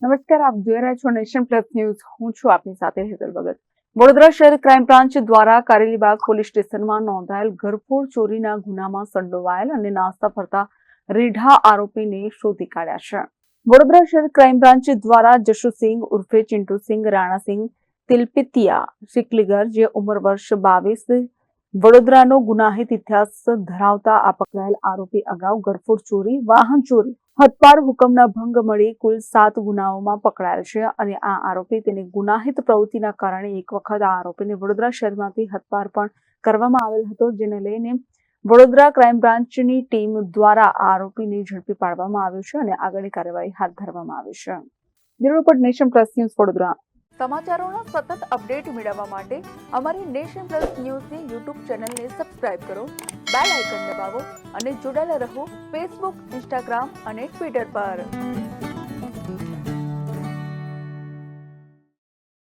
નમસ્કાર, આપ જોઈ રહ્યા છો નેશન પ્લસ ન્યૂઝ. હું છું આપની સાથે હેતલ ભગત. વડોદરા શહેર ક્રાઇમ બ્રાન્ચ દ્વારા કારેલીબાગ પોલીસ સ્ટેશનમાં નોંધાયેલ ઘરફોડ ચોરીના ગુનામાં સંડોવાયેલ અને નાસ્તા ફરતા રીઢા આરોપીને શોધી કાઢ્યા છે. વડોદરા શહેર ક્રાઇમ બ્રાન્ચ દ્વારા જશુસિંહ ઉર્ફે ચિંટુસિંહ રાણાસિંહ તિલપિતિયા સિકલીગર, જે ઉંમર વર્ષ 22, વડોદરાનો ગુનાહિત ઇતિહાસ ધરાવતા આ પકડાયેલ આરોપી અગાઉ ઘરફોડ ચોરી, વાહન ચોરી, હથપાર હુકમના ભંગ મળી કુલ 7 ગુનાઓમાં પકડાયેલ છે અને આ આરોપી તેની ગુનાહિત પ્રવૃત્તિના કારણે એક વખત આ આરોપીને વડોદરા શહેરમાંથી હથપાર પણ કરવામાં આવેલ હતો, જેને લઈને વડોદરા ક્રાઇમ બ્રાન્ચની ટીમ દ્વારા આ આરોપીને ઝડપી પાડવામાં આવ્યો છે અને આગળની કાર્યવાહી હાથ ધરવામાં આવી છે. Bureau report, Nation Plus News, Vadodara. સમાચારોના સતત અપડેટ મેળવવા માટે અમારી નેશન પ્લસ ન્યૂઝની યુટ્યુબ ચેનલને સબસ્ક્રાઇબ કરો, બેલ આઇકન દબાવો અને જોડાયેલા રહો ફેસબુક, ઇન્સ્ટાગ્રામ અને ટ્વિટર પર.